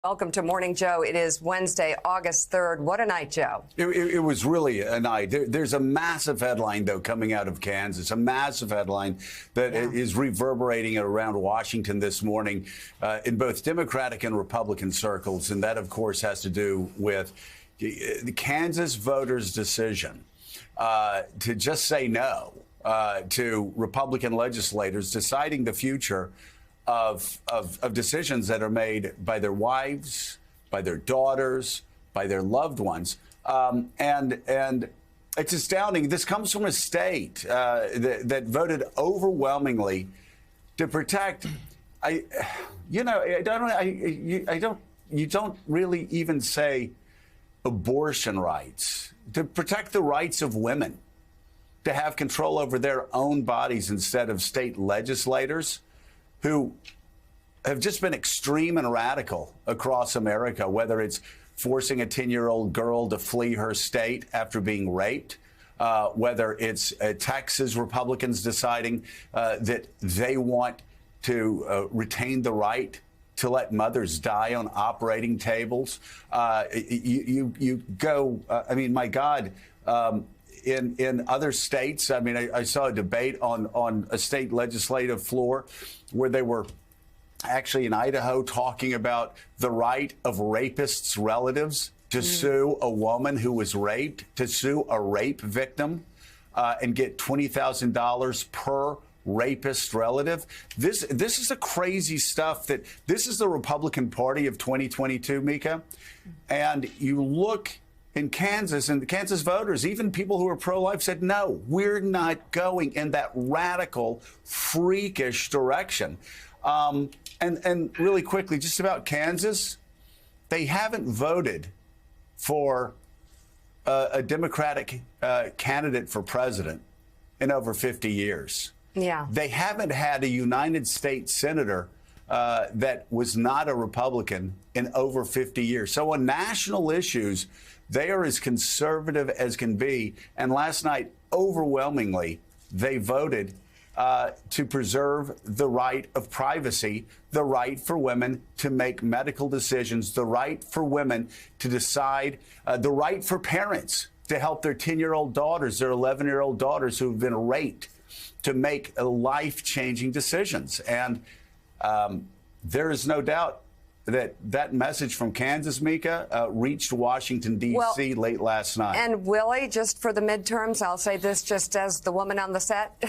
Welcome to Morning Joe. It is Wednesday, August 3rd. What a night, Joe. It was really a night. There's a massive headline, though, coming out of Kansas, a massive headline that is reverberating around Washington this morning in both Democratic and Republican circles. And that, of course, has to do with the Kansas voters' decision to just say no to Republican legislators deciding the future of decisions that are made by their wives, by their daughters, by their loved ones. And it's astounding. This comes from a state that voted overwhelmingly to protect. You don't really even say abortion rights, to protect the rights of women to have control over their own bodies instead of state legislators who have just been extreme and radical across America, whether it's forcing a 10-year-old girl to flee her state after being raped, whether it's Texas Republicans deciding that they want to retain the right to let mothers die on operating tables. You go, I mean, my God, in other states, I mean, I saw a debate on a state legislative floor where they were actually in Idaho talking about the right of rapists' relatives to sue a woman who was raped, to sue a rape victim and get $20,000 per rapist relative. This is the crazy stuff this is the Republican Party of 2022, Mika. And you look in Kansas, and the Kansas voters, even people who are pro-life, said, no, we're not going in that radical, freakish direction. And really quickly, just about Kansas, they haven't voted for a Democratic candidate for president in over 50 years. Yeah. They haven't had a United States senator that was not a Republican in over 50 years. So on national issues, they are as conservative as can be. And last night, overwhelmingly, they voted to preserve the right of privacy, the right for women to make medical decisions, the right for women to decide, the right for parents to help their 10-year-old daughters, their 11-year-old daughters who have been raped, to make life-changing decisions. And there is no doubt that message from Kansas, Mika, reached Washington, D.C. late last night. And Willie, just for the midterms, I'll say this just as the woman on the set,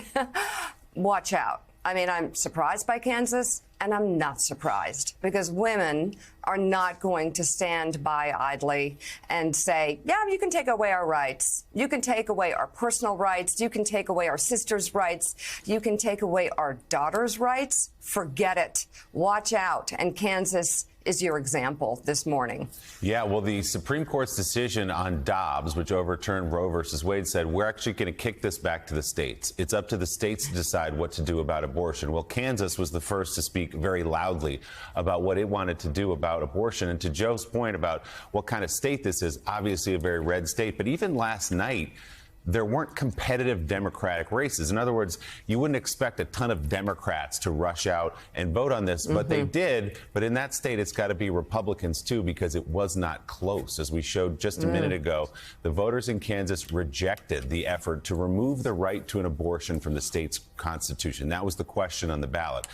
watch out. I mean, I'm surprised by Kansas, and I'm not surprised, because women are not going to stand by idly and say, yeah, you can take away our rights. You can take away our personal rights. You can take away our sisters' rights. You can take away our daughters' rights. Forget it. Watch out. And Kansas is your example this morning. Yeah, well, the Supreme Court's decision on Dobbs, which overturned Roe versus Wade, said we're actually going to kick this back to the states. It's up to the states to decide what to do about abortion. Well, Kansas was the first to speak very loudly about what it wanted to do about abortion. And to Joe's point about what kind of state this is, obviously a very red state. But even last night, there weren't competitive Democratic races. In other words, you wouldn't expect a ton of Democrats to rush out and vote on this, but they did. But in that state, it's got to be Republicans, too, because it was not close. As we showed just a minute ago, the voters in Kansas rejected the effort to remove the right to an abortion from the state's constitution. That was the question on the ballot.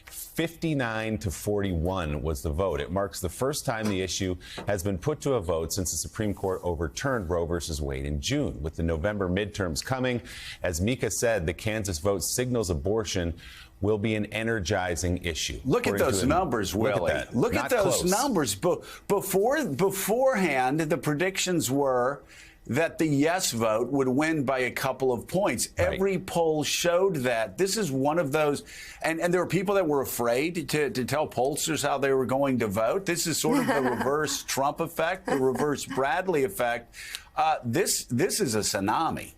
59 to 41 was the vote. It marks the first time the issue has been put to a vote since the Supreme Court overturned Roe versus Wade in June. With the November midterms coming, as Mika said, the Kansas vote signals abortion will be an energizing issue. Look at those numbers, Willie. Look at those numbers. Beforehand, the predictions were that the yes vote would win by a couple of points. Right. Every poll showed that. This is one of those. And there were people that were afraid to tell pollsters how they were going to vote. This is sort of the reverse Trump effect, the reverse Bradley effect. This is a tsunami.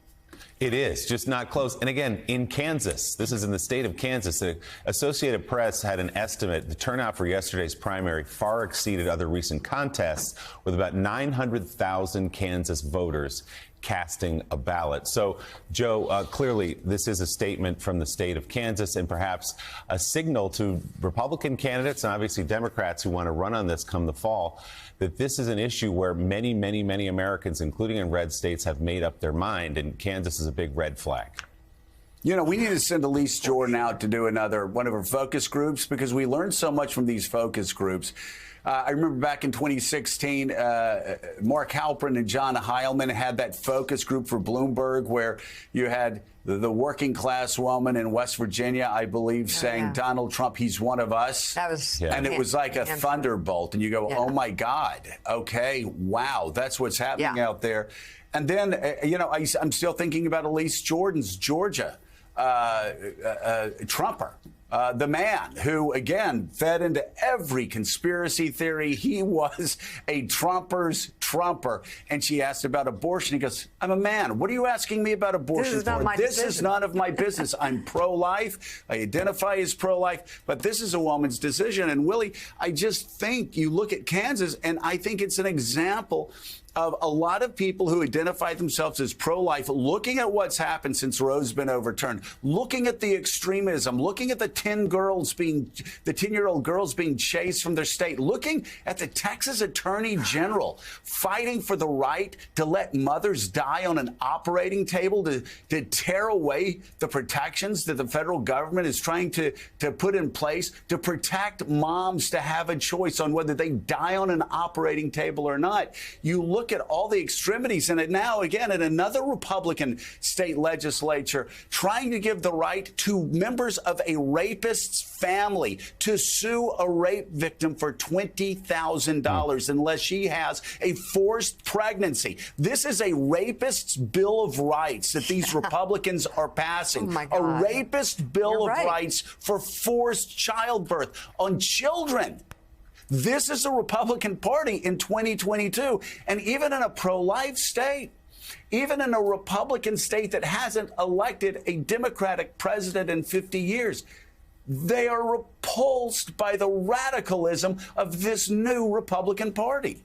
It is, just not close. And again, in Kansas, this is in the state of Kansas, the Associated Press had an estimate. The turnout for yesterday's primary far exceeded other recent contests, with about 900,000 Kansas voters casting a ballot. So, Joe, clearly this is a statement from the state of Kansas and perhaps a signal to Republican candidates and obviously Democrats who want to run on this come the fall, that this is an issue where many, many, many Americans, including in red states, have made up their mind, and Kansas is a big red flag. You know, we need to send Elise Jordan out to do one of her focus groups, because we learned so much from these focus groups. I remember back in 2016, Mark Halperin and John Heilman had that focus group for Bloomberg, where you had the working class woman in West Virginia, I believe, saying, Donald Trump, he's one of us. That was, and it was like a thunderbolt. And you go, oh, my God. OK, wow, that's what's happening out there. And then, you know, I'm still thinking about Elise Jordan's Georgia Trumper. The man who, again, fed into every conspiracy theory. He was a Trumper's Trumper. And she asked about abortion. He goes, I'm a man. What are you asking me about abortion for? This is none of my business. I'm pro-life. I identify as pro-life. But this is a woman's decision. And, Willie, I just think you look at Kansas, and I think it's an example of a lot of people who identify themselves as pro-life, looking at what's happened since Roe's been overturned, looking at the extremism, looking at the 10-year-old girls being chased from their state, looking at the Texas Attorney General fighting for the right to let mothers die on an operating table, to tear away the protections that the federal government is trying to put in place to protect moms to have a choice on whether they die on an operating table or not. You look at all the extremities in it now, again, in another Republican state legislature, trying to give the right to members of a rapist's family to sue a rape victim for $20,000 unless she has a forced pregnancy. This is a rapist's Bill of Rights that these Republicans are passing. A rapist Bill of Rights for forced childbirth on children. This is a Republican Party in 2022. And even in a pro-life state, even in a Republican state that hasn't elected a Democratic president in 50 years, they are repulsed by the radicalism of this new Republican Party.